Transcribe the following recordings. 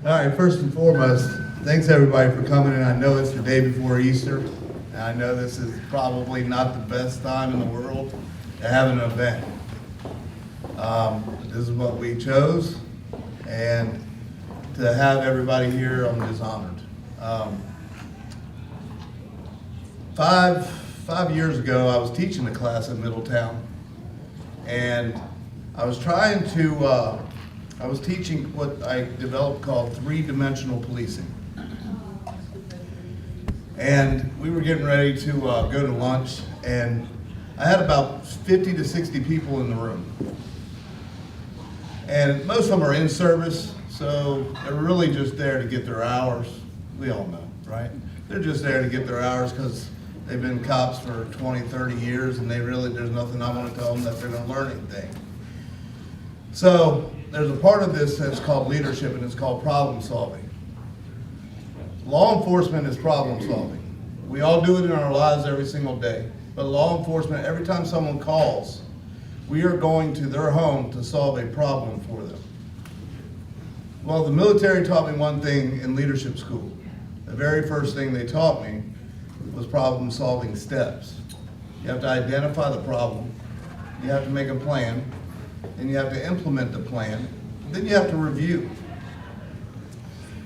All right, first and foremost, thanks everybody for coming in. I know it's the day before Easter, and I know this is probably not the best time in the world to have an event. But this is what we chose, and to have everybody here, I'm just honored. Five years ago, I was teaching a class in Middletown, and I was trying to, I was teaching what I developed called three-dimensional policing. And we were getting ready to go to lunch, and I had about 50 to 60 people in the room. And most of them are in service, so they're really just there to get their hours. We all know, right? They're just there to get their hours because they've been cops for 20, 30 years, and there's nothing I want to tell them that they're going to learn anything. So there's a part of this that's called leadership, and it's called problem solving. Law enforcement is problem solving. We all do it in our lives every single day. But law enforcement, every time someone calls, we are going to their home to solve a problem for them. Well, the military taught me one thing in leadership school. The very first thing they taught me was problem solving steps. You have to identify the problem, you have to make a plan, and you have to implement the plan, then you have to review.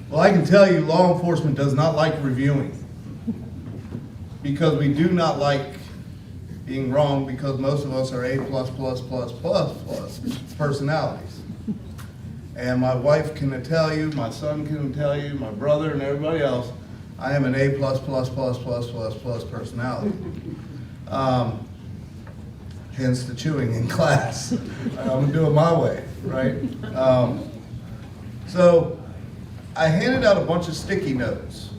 Well, I can tell you law enforcement does not like reviewing, because we do not like being wrong, because most of us are A+++++ personalities. And my wife can tell you, my son can tell you, my brother and everybody else, I am an A+++++ personality. Hence the chewing in class. I'm gonna do it my way, right? So I handed out a bunch of sticky notes.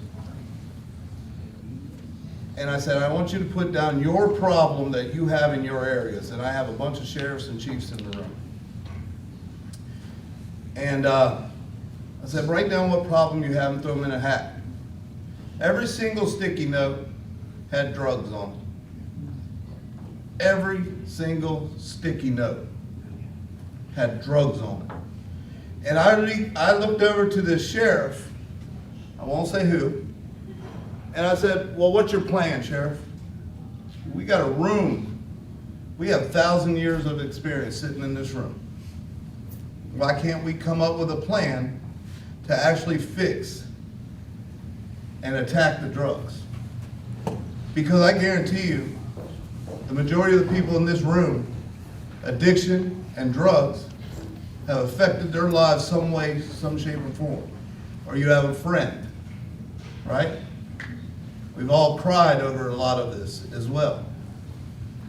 And I said, I want you to put down your problem that you have in your areas. And I have a bunch of sheriffs and chiefs in the room. And I said, write down what problem you have and throw them in a hat. Every single sticky note had drugs on it. Every single sticky note had drugs on it. And I looked over to this sheriff, I won't say who, and I said, well, what's your plan, Sheriff? We got a room. We have 1,000 years of experience sitting in this room. Why can't we come up with a plan to actually fix and attack the drugs? Because I guarantee you, the majority of the people in this room, addiction and drugs have affected their lives some way, some shape or form. Or you have a friend, right? We've all cried over a lot of this as well.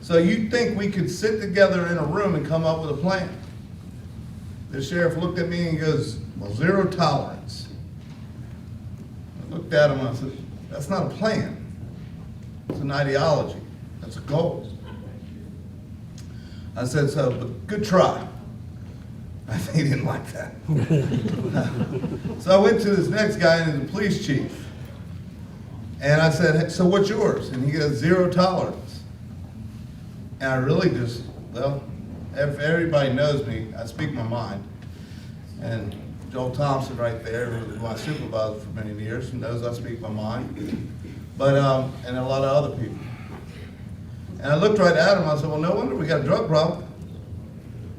So you think we could sit together in a room and come up with a plan? The sheriff looked at me and he goes, well, zero tolerance. I looked at him and I said, that's not a plan. It's an ideology. That's a goal. I said, so, but good try. I think he didn't like that. So I went to this next guy and he's a police chief. And I said, hey, so what's yours? And he goes, zero tolerance. And I really just, well, if everybody knows me, I speak my mind. And Joel Thompson right there, who was my supervisor for many years, knows I speak my mind. But, and a lot of other people. And I looked right at him, I said, well, no wonder we got a drug problem.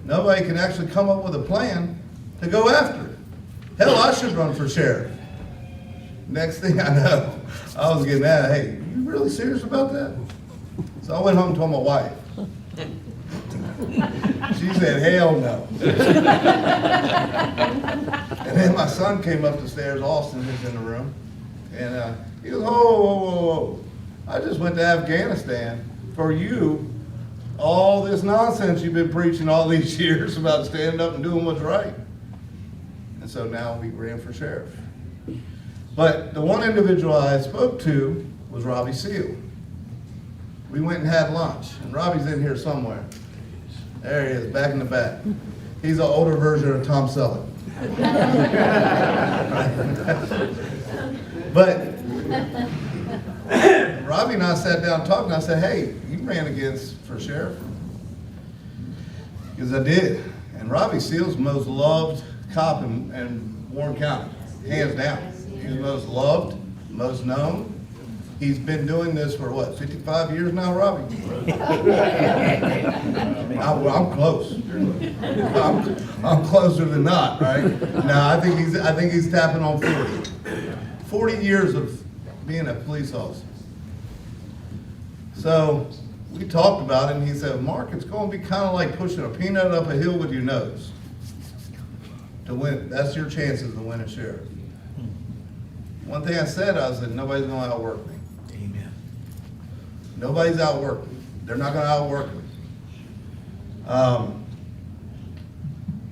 Nobody can actually come up with a plan to go after it. Hell, I should run for sheriff. Next thing I know, I was getting at, hey, are you really serious about that? So I went home and told my wife. She said, hell no. And then my son came up the stairs, Austin was in the room, and he goes, whoa. I just went to Afghanistan for you, all this nonsense you've been preaching all these years about standing up and doing what's right. And so now we ran for sheriff. But the one individual I spoke to was Robbie Seal. We went and had lunch, and Robbie's in here somewhere. There he is, back in the back. He's an older version of Tom Selleck. But Robbie and I sat down talking. I said, hey, you ran for sheriff? Because I did. And Robbie Seal's the most loved cop in Warren County. hands down. He's most loved, most known. He's been doing this for what, 55 years now, Robbie? I'm close. I'm closer than not, right? No, I think he's tapping on 40. 40 years of being a police officer. So we talked about it, and he said, Mark, it's going to be kind of like pushing a peanut up a hill with your nose. To win, that's your chances to win a sheriff. One thing I said nobody's going to outwork me. Amen. Nobody's outworked me. They're not going to outwork me.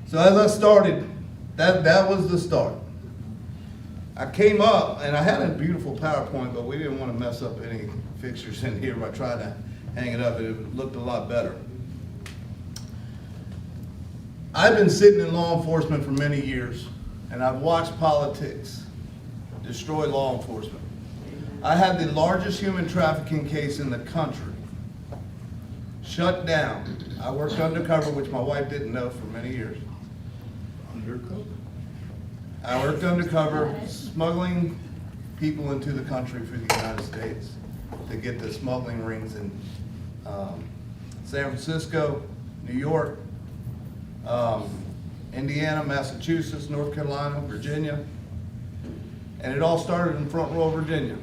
So as I started, that was the start. I came up, and I had a beautiful PowerPoint, but we didn't want to mess up any fixtures in here by trying to hang it up. It looked a lot better. I've been sitting in law enforcement for many years, and I've watched politics destroy law enforcement. I had the largest human trafficking case in the country shut down. I worked undercover, which my wife didn't know for many years. Undercover? I worked undercover, smuggling people into the country for the United States to get the smuggling rings in San Francisco, New York, Indiana, Massachusetts, North Carolina, Virginia. And it all started in Front Royal, Virginia.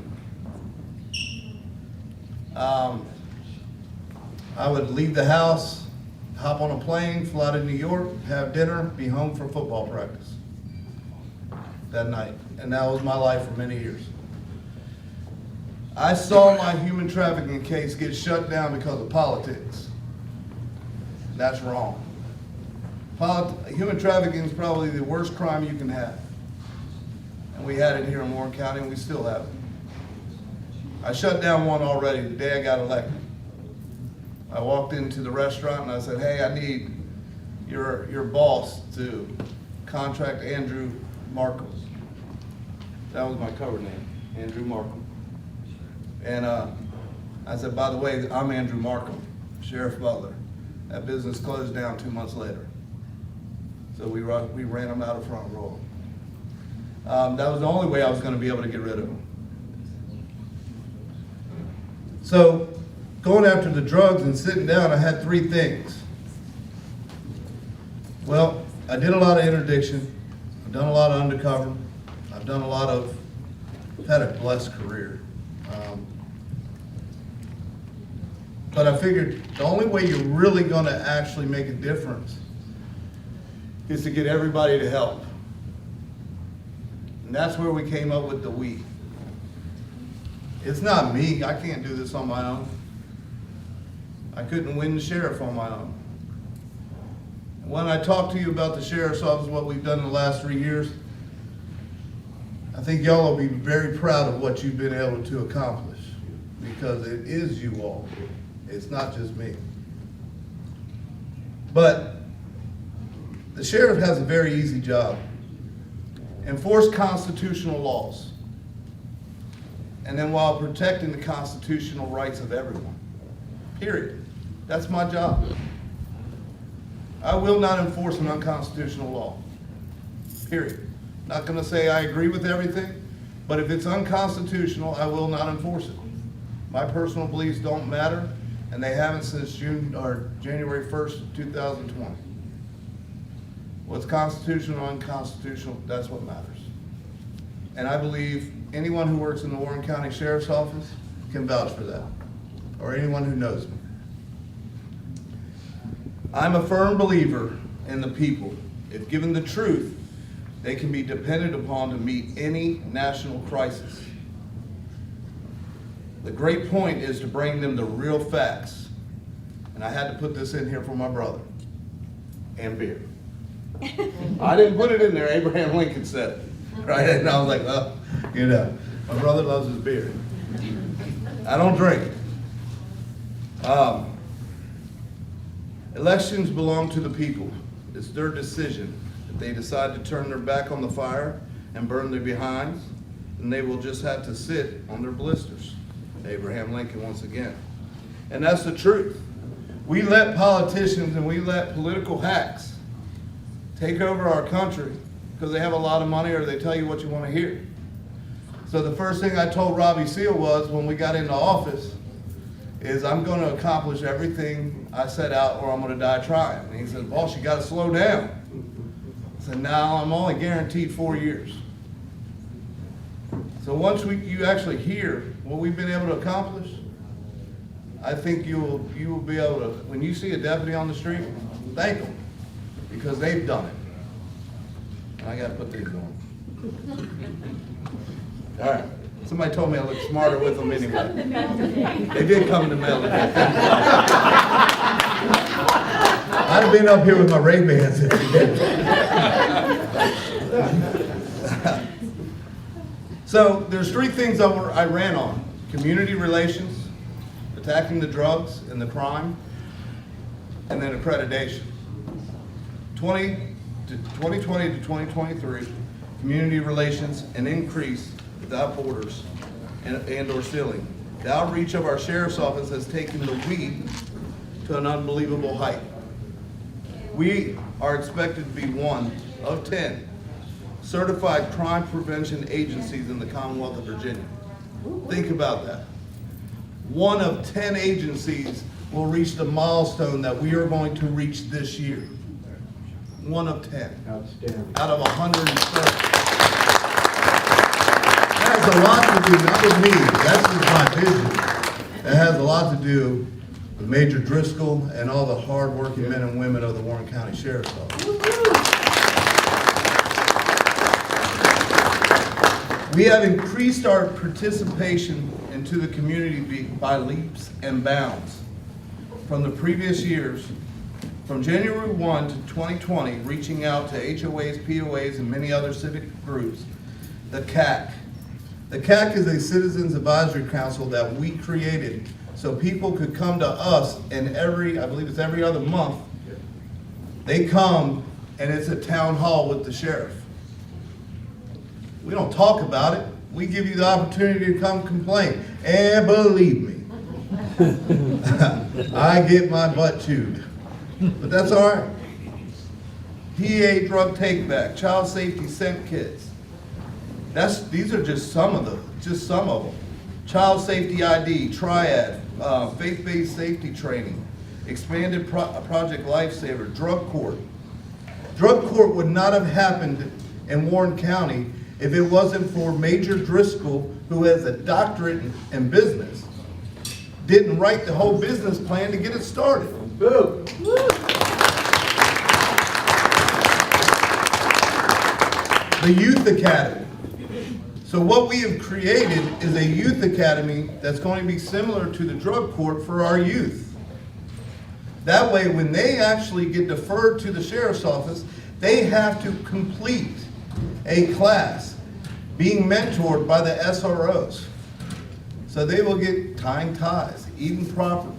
I would leave the house, hop on a plane, fly to New York, have dinner, be home for football practice that night. And that was my life for many years. I saw my human trafficking case get shut down because of politics. That's wrong. Human trafficking is probably the worst crime you can have. And we had it here in Warren County, and we still have it. I shut down one already the day I got elected. I walked into the restaurant and I said, hey, I need your boss to contract Andrew Markham. That was my cover name, Andrew Markham. And I said, by the way, I'm Andrew Markham, Sheriff Butler. That business closed down 2 months later. So we ran them out of Front Royal. That was the only way I was going to be able to get rid of them. So going after the drugs and sitting down, I had three things. Well, I did a lot of interdiction. I've done a lot of undercover. I've had a blessed career. But I figured the only way you're really going to actually make a difference is to get everybody to help. And that's where we came up with the we. It's not me. I can't do this on my own. I couldn't win the sheriff on my own. When I talk to you about the sheriff's office, what we've done in the last 3 years, I think y'all will be very proud of what you've been able to accomplish, because it is you all. It's not just me. But the sheriff has a very easy job. Enforce constitutional laws. And then while protecting the constitutional rights of everyone. Period. That's my job. I will not enforce an unconstitutional law. Period. Not going to say I agree with everything, but if it's unconstitutional, I will not enforce it. My personal beliefs don't matter, and they haven't since January 1st, 2020. What's constitutional or unconstitutional, that's what matters. And I believe anyone who works in the Warren County Sheriff's Office can vouch for that, or anyone who knows me. I'm a firm believer in the people. If given the truth, they can be depended upon to meet any national crisis. The great point is to bring them the real facts. And I had to put this in here for my brother. And beer. I didn't put it in there, Abraham Lincoln said it. Right? And I was like, well, you know, my brother loves his beer. I don't drink. Elections belong to the people. It's their decision. If they decide to turn their back on the fire and burn their behinds, then they will just have to sit on their blisters. Abraham Lincoln once again. And that's the truth. We let politicians and we let political hacks take over our country because they have a lot of money or they tell you what you want to hear. So the first thing I told Robbie Seal was, when we got into office, is I'm going to accomplish everything I set out or I'm going to die trying. And he said, boss, you got to slow down. I said, no, I'm only guaranteed 4 years. So once you actually hear what we've been able to accomplish, I think you will be able to, when you see a deputy on the street, thank them, because they've done it. I got to put these on. All right. Somebody told me I look smarter with them anyway. They did come in the mail today. I'd have been up here with my Ray-Bans if you didn't. So there's 3 things I ran on: community relations, attacking the drugs and the crime, and then accreditation. 2020 to 2023, community relations, an increase without borders and or ceiling. The outreach of our sheriff's office has taken the weed to an unbelievable height. We are expected to be one of 10 certified crime prevention agencies in the Commonwealth of Virginia. Think about that. One of 10 agencies will reach the milestone that we are going to reach this year. One of 10. Outstanding. Out of 130. That has a lot to do, not with me, that's just my vision. It has a lot to do with Major Driscoll and all the hard-working men and women of the Warren County Sheriff's Office. We have increased our participation into the community by leaps and bounds. From the previous years, from January 1 to 2020, reaching out to HOAs, POAs, and many other civic groups, the CAC. The CAC is a Citizens Advisory Council that we created so people could come to us, and I believe it's every other month, they come and it's a town hall with the sheriff. We don't talk about it. We give you the opportunity to come complain. And believe me, I get my butt chewed. But that's all right. PA drug take back, child safety scent kits. These are just some of them. Child safety ID, triad, faith-based safety training, expanded Project Lifesaver, drug court. Drug court would not have happened in Warren County if it wasn't for Major Driscoll, who has a doctorate in business, didn't write the whole business plan to get it started. Boo. The Youth Academy. So what we have created is a youth academy that's going to be similar to the drug court for our youth. That way, when they actually get deferred to the sheriff's office, they have to complete a class being mentored by the SROs. So they will get tying ties, eating properly.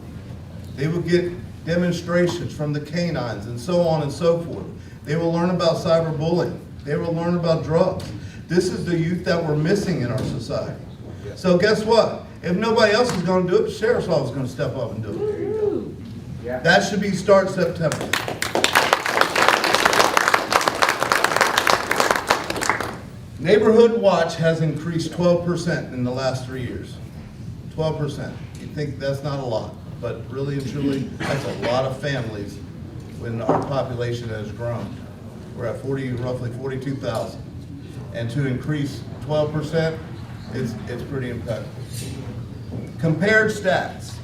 They will get demonstrations from the canines and so on and so forth. They will learn about cyberbullying. They will learn about drugs. This is the youth that we're missing in our society. So guess what? If nobody else is going to do it, the sheriff's office is going to step up and do it. That should be start September. Neighborhood Watch has increased 12% in the last 3 years. 12%. You think that's not a lot, but really and truly, that's a lot of families when our population has grown. We're at roughly 42,000. And to increase 12%, it's pretty impeccable. Compared stats,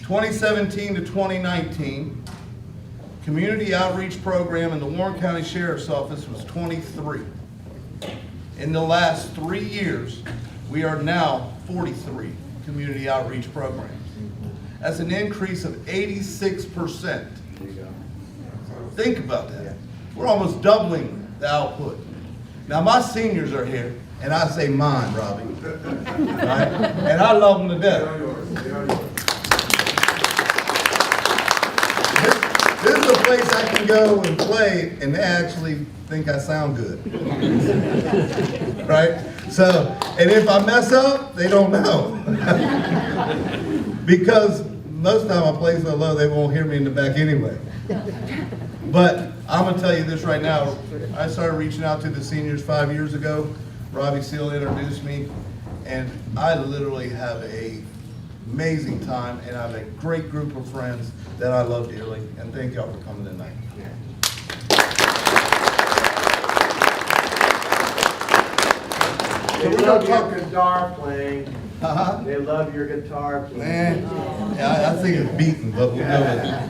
2017 to 2019, community outreach program in the Warren County Sheriff's Office was 23. In the last 3 years, we are now 43 community outreach programs. That's an increase of 86%. Think about that. We're almost doubling the output. Now my seniors are here, and I say mine, Robbie. Right? And I love them to death. This is a place I can go and play, and they actually think I sound good. Right? So, and if I mess up, they don't know. Because most of the time I play so low, they won't hear me in the back anyway. But I'm gonna tell you this right now. I started reaching out to the seniors 5 years ago. Robbie Seal introduced me, and I literally have a amazing time, and I have a great group of friends that I love dearly. And thank y'all for coming tonight. They love your guitar playing. Uh-huh. They love your guitar playing. Man, yeah, I think it's beaten, but we'll go with it.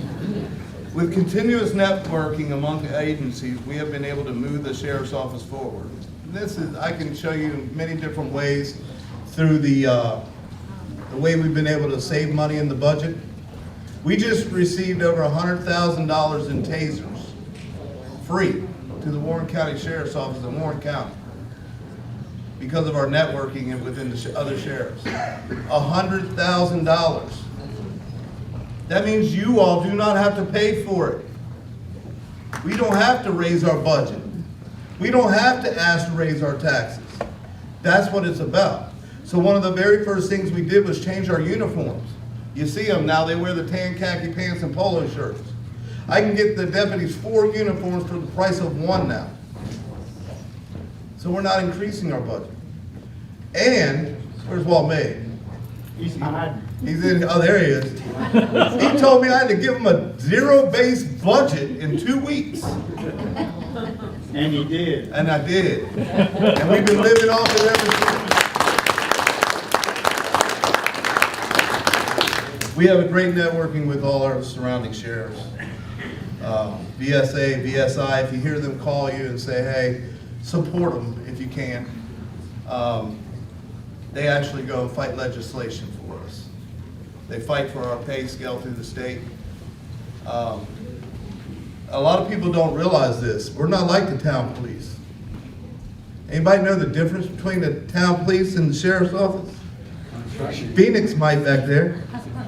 With continuous networking among agencies, we have been able to move the sheriff's office forward. I can show you many different ways through the way we've been able to save money in the budget. We just received over $100,000 in tasers, free, to the Warren County Sheriff's Office in Warren County, because of our networking and within the other sheriffs. $100,000. That means you all do not have to pay for it. We don't have to raise our budget. We don't have to ask to raise our taxes. That's what it's about. So one of the very first things we did was change our uniforms. You see them now, they wear the tan khaki pants and polo shirts. I can get the deputies 4 uniforms for the price of 1 now. So we're not increasing our budget. And, where's Walt May? He's hiding. He's in, oh, there he is. He told me I had to give him a zero-based budget in 2 weeks. And he did. And I did. And we've been living off it ever since. We have a great networking with all our surrounding sheriffs. VSA, VSI, if you hear them call you and say, hey, support them if you can. They actually go and fight legislation for us. They fight for our pay scale through the state. A lot of people don't realize this. We're not like the town police. Anybody know the difference between the town police and the sheriff's office? Phoenix might back there.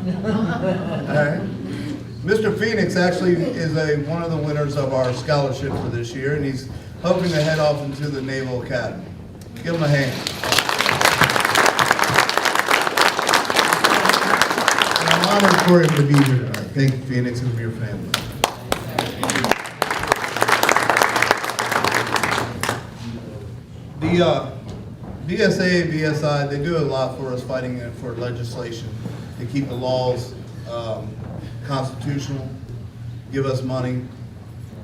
All right. Mr. Phoenix actually is one of the winners of our scholarship for this year, and he's hoping to head off into the Naval Academy. Give him a hand. And I'm honored for him to be here tonight. Thank you, Phoenix, and for your family. The VSA and VSI, they do a lot for us fighting for legislation to keep the laws constitutional, give us money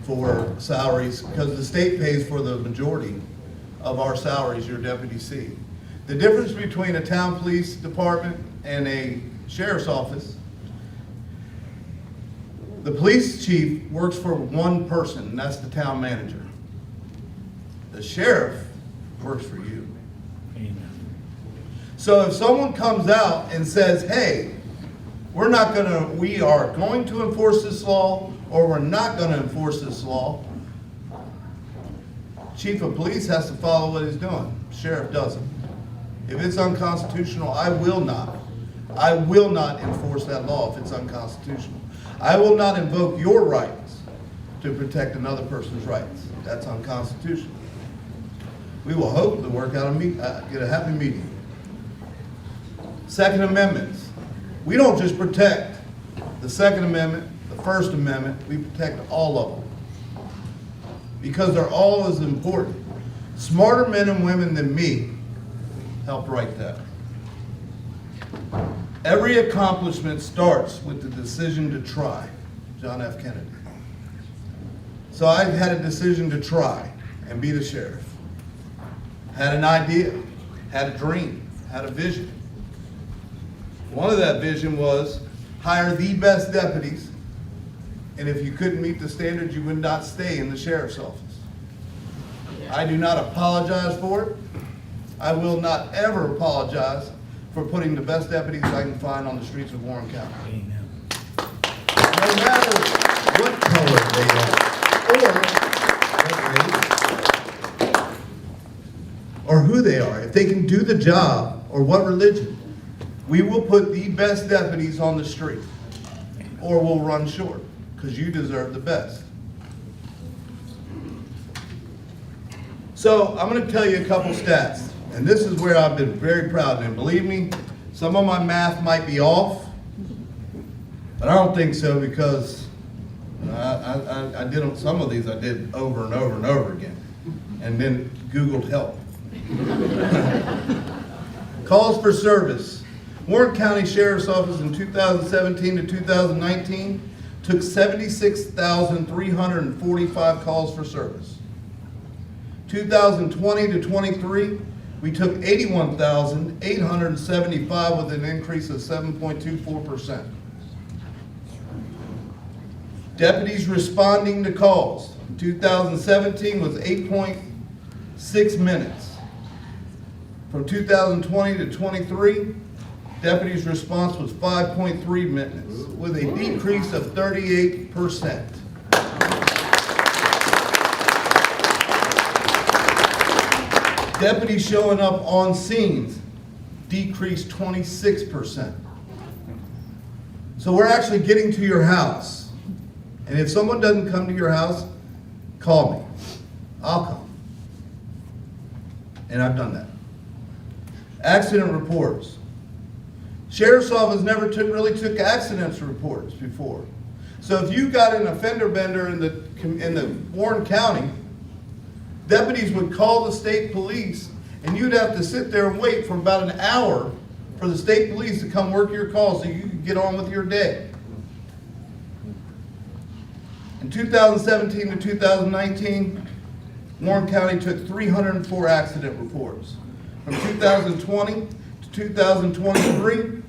for salaries, because the state pays for the majority of our salaries, your deputy C. The difference between a town police department and a sheriff's office, the police chief works for one person, and that's the town manager. The sheriff works for you. So if someone comes out and says, hey, we are going to enforce this law, or we're not going to enforce this law, chief of police has to follow what he's doing. Sheriff doesn't. If it's unconstitutional, I will not enforce that law if it's unconstitutional. I will not invoke your rights to protect another person's rights. That's unconstitutional. We will hope to work out get a happy medium. Second Amendments. We don't just protect the Second Amendment, the First Amendment, we protect all of them. Because they're all as important. Smarter men and women than me helped write that. Every accomplishment starts with the decision to try. John F. Kennedy. So I had a decision to try and be the sheriff. Had an idea, had a dream, had a vision. One of that vision was hire the best deputies, and if you couldn't meet the standards, you would not stay in the sheriff's office. I do not apologize for it. I will not ever apologize for putting the best deputies I can find on the streets of Warren County. Amen. No matter what color they are, or what race, or who they are, if they can do the job, or what religion, we will put the best deputies on the street, or we'll run short, because you deserve the best. So I'm going to tell you a couple stats, and this is where I've been very proud. And believe me, some of my math might be off, but I don't think so, because I did some of these. I did over and over and over again, and then Googled help. Calls for service. Warren County Sheriff's Office in 2017 to 2019 took 76,345 calls for service. 2020 to 23, we took 81,875 with an increase of 7.24%. Deputies responding to calls. 2017 was 8.6 minutes. From 2020 to 23, deputies' response was 5.3 minutes, with a decrease of 38%. Deputies showing up on scenes decreased 26%. So we're actually getting to your house. And if someone doesn't come to your house, call me. I'll come. And I've done that. Accident reports. Sheriff's Office never really took accidents reports before. So if you got an offender bender in the Warren County, deputies would call the state police, and you'd have to sit there and wait for about an hour for the state police to come work your call so you could get on with your day. In 2017 to 2019, Warren County took 304 accident reports. From 2020 to 2023,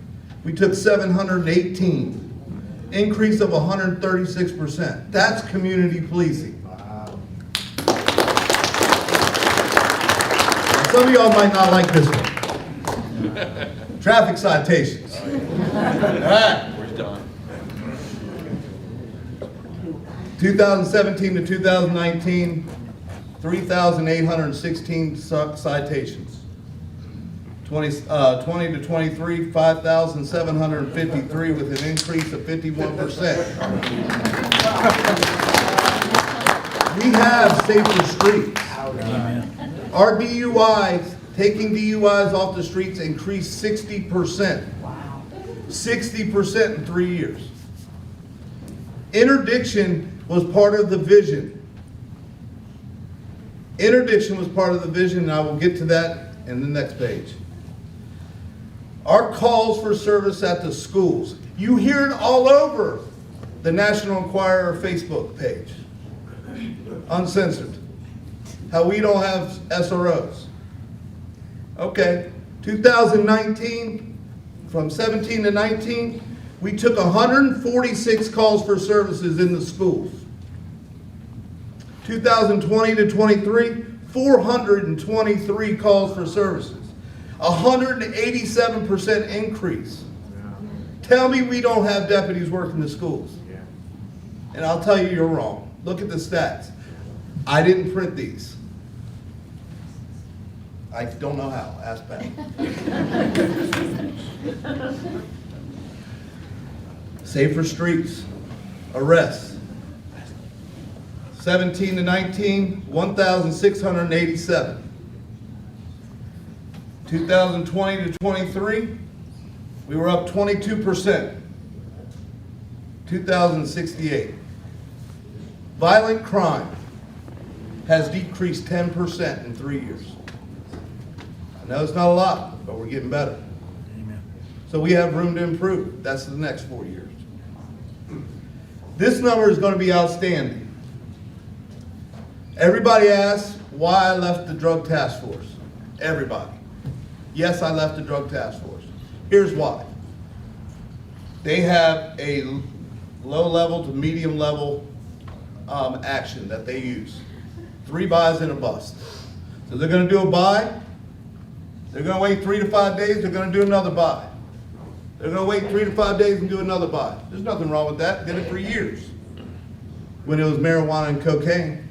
we took 718, increase of 136%. That's community policing. Wow. Some of y'all might not like this one. Traffic citations. All right. Where's Don? 2017 to 2019, 3,816 citations. 20 to 23, 5,753 with an increase of 51%. We have safer streets. Our DUIs, taking DUIs off the streets increased 60%. Wow. 60% in 3 years. Interdiction was part of the vision. Interdiction was part of the vision, and I will get to that in the next page. Our calls for service at the schools. You hear it all over the National Enquirer Facebook page. Uncensored. How we don't have SROs. Okay, 2019, from 17 to 19, we took 146 calls for services in the schools. 2020 to 23, 423 calls for services. 187% increase. Tell me we don't have deputies working the schools. And I'll tell you you're wrong. Look at the stats. I didn't print these. I don't know how. Ask Pat. Safer streets. Arrests. 17 to 19, 1,687. 2020 to 23, we were up 22%. 2,068. Violent crime has decreased 10% in 3 years. I know it's not a lot, but we're getting better. Amen. So we have room to improve. That's the next 4 years. This number is going to be outstanding. Everybody asks why I left the drug task force. Everybody. Yes, I left the drug task force. Here's why. They have a low level to medium level action that they use. 3 buys and a bust. So they're going to do a buy. They're going to wait 3 to 5 days. They're going to do another buy. They're going to wait 3 to 5 days and do another buy. There's nothing wrong with that. Did it for years when it was marijuana and cocaine.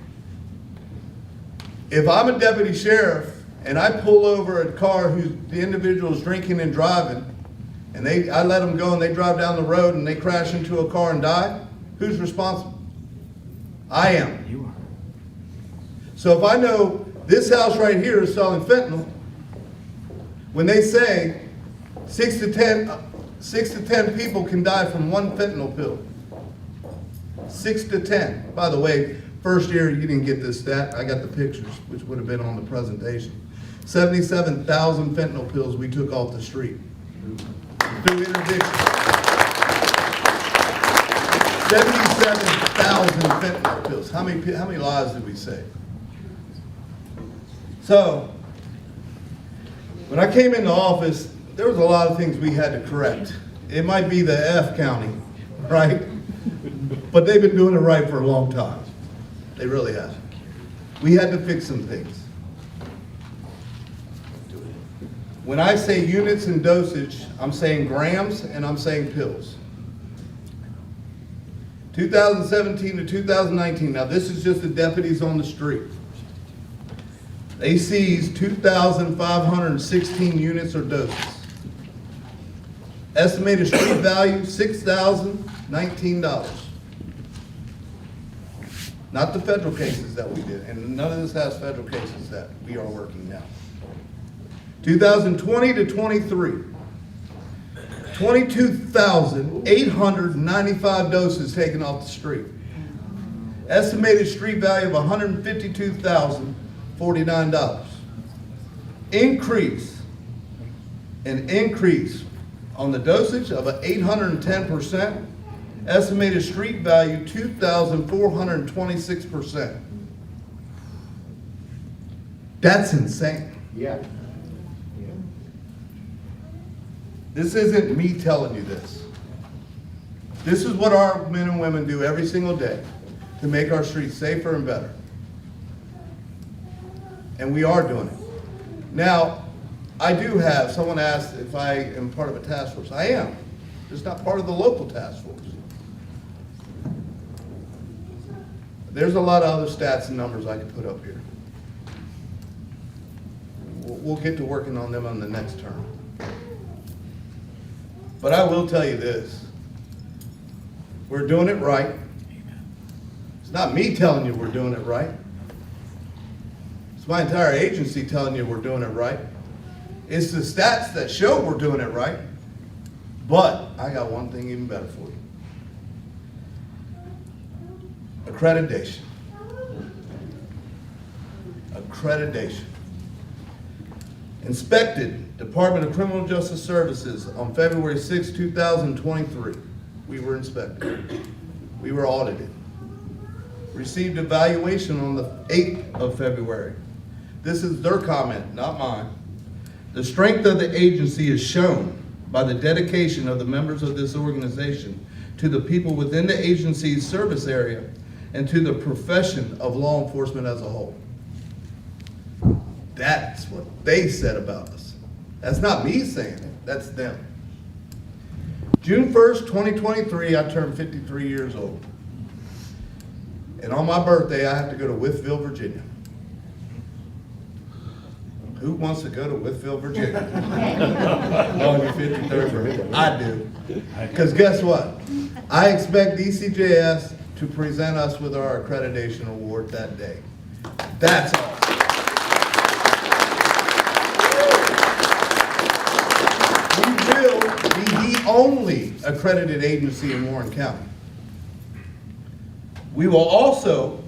If I'm a deputy sheriff and I pull over a car who's the individual is drinking and driving, and I let them go and they drive down the road and they crash into a car and die, who's responsible? I am. You are. So if I know this house right here is selling fentanyl, when they say 6 to 10 people can die from one fentanyl pill, 6 to 10. By the way, first year you didn't get this stat. I got the pictures, which would have been on the presentation. 77,000 fentanyl pills we took off the street through interdiction. 77,000 fentanyl pills. How many lives did we save? So, when I came into office, there was a lot of things we had to correct. It might be the F county, right? But they've been doing it right for a long time. They really have. We had to fix some things. When I say units and dosage, I'm saying grams and I'm saying pills. 2017 to 2019, now this is just the deputies on the street. They seized 2,516 units or doses. Estimated street value, $6,019. Not the federal cases that we did, and none of this has federal cases that we are working now. 2020 to 23, 22,895 doses taken off the street. Estimated street value of $152,049. An increase on the dosage of 810%. Estimated street value 2,426%. That's insane. Yeah. This isn't me telling you this. This is what our men and women do every single day to make our streets safer and better. And we are doing it. Now, I do have, someone asked if I am part of a task force. I am. Just not part of the local task force. There's a lot of other stats and numbers I could put up here. We'll get to working on them on the next term. But I will tell you this. We're doing it right. It's not me telling you we're doing it right. It's my entire agency telling you we're doing it right. It's the stats that show we're doing it right. But I got one thing even better for you. Accreditation. Accreditation. Inspected Department of Criminal Justice Services on February 6, 2023. We were inspected. We were audited. Received evaluation on the 8th of February. This is their comment, not mine. The strength of the agency is shown by the dedication of the members of this organization to the people within the agency's service area and to the profession of law enforcement as a whole. That's what they said about us. That's not me saying it, that's them. June 1st, 2023, I turned 53 years old. And on my birthday, I have to go to Wytheville, Virginia. Who wants to go to Wytheville, Virginia? On your 53rd birthday? I do. Because guess what? I expect DCJS to present us with our accreditation award that day. That's all. We will be the only accredited agency in Warren County. We will also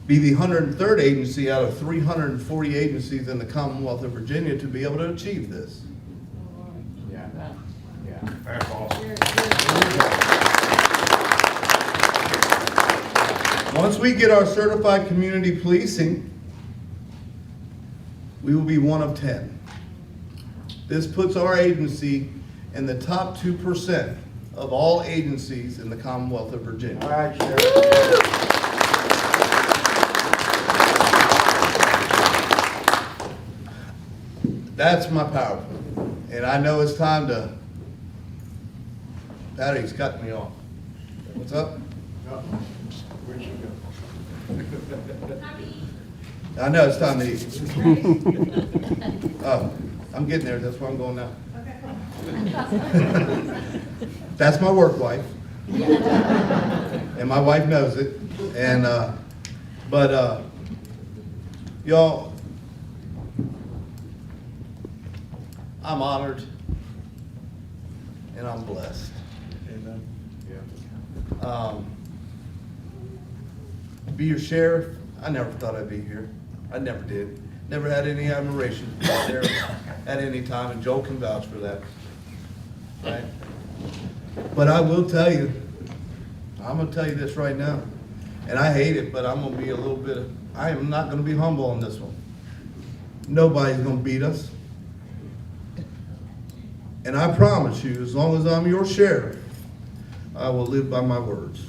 be the 103rd agency out of 340 agencies in the Commonwealth of Virginia to be able to achieve this. Yeah. Yeah. That's awesome. Once we get our certified community policing, we will be one of 10. This puts our agency in the top 2% of all agencies in the Commonwealth of Virginia. All right, Sheriff. That's my PowerPoint. And I know it's time to, Patty's cutting me off. What's up? Where'd you go? I know it's time to eat. Oh, I'm getting there, that's where I'm going now. That's my work wife. And my wife knows it. And, y'all, I'm honored and I'm blessed. Amen. Yeah. Be your sheriff, I never thought I'd be here. I never did. Never had any admiration for the sheriff at any time, and Joel can vouch for that. Right? But I will tell you, I'm gonna tell you this right now, and I hate it, but I'm gonna be I am not gonna be humble on this one. Nobody's gonna beat us. And I promise you, as long as I'm your sheriff, I will live by my words.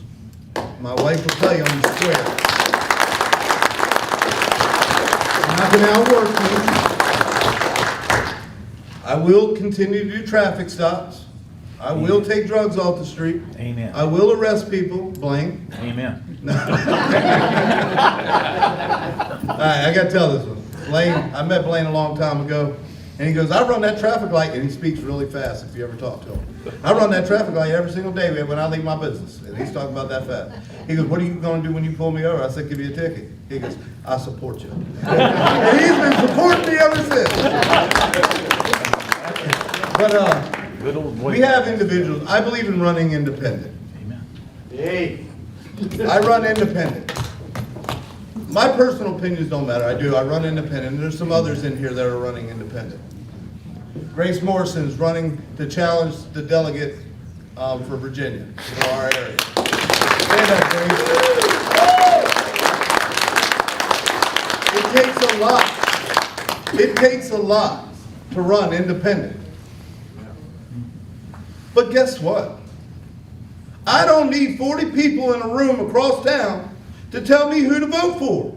My wife will tell you I'm square. You're not gonna outwork me. I will continue to do traffic stops. I will take drugs off the street. Amen. I will arrest people, Blaine. Amen. All right, I gotta tell this one. Blaine, I met Blaine a long time ago, and he goes, I run that traffic light, and he speaks really fast if you ever talk to him. I run that traffic light every single day when I leave my business, and he's talking about that fast. He goes, what are you gonna do when you pull me over? I said, give you a ticket. He goes, I support you. And he's been supporting me ever since. But Good old boy. we have individuals, I believe in running independent. Amen. Hey. I run independent. My personal opinions don't matter. I run independent. And there's some others in here that are running independent. Grace Morrison is running to challenge the delegate for Virginia, for our area. Stand up, Grace. It takes a lot. It takes a lot to run independent. But guess what? I don't need 40 people in a room across town to tell me who to vote for.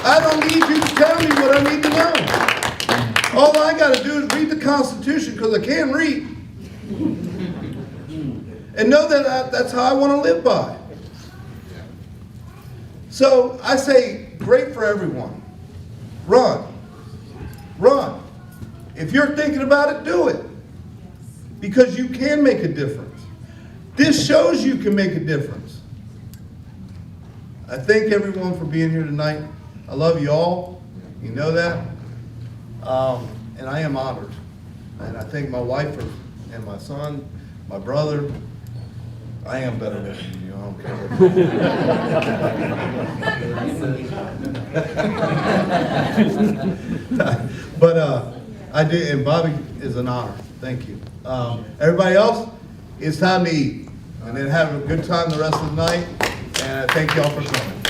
I don't need you to tell me what I need to know. All I got to do is read the Constitution, because I can read, and know that that's how I want to live by. So I say, great for everyone. Run. Run. If you're thinking about it, do it. Because you can make a difference. This shows you can make a difference. I thank everyone for being here tonight. I love you all. You know that. And I am honored. And I thank my wife and my son, my brother. I am better looking than you. I don't care. But I did, and Bobby is an honor. Thank you. Everybody else, it's time to eat. And then have a good time the rest of the night. And thank you all for coming.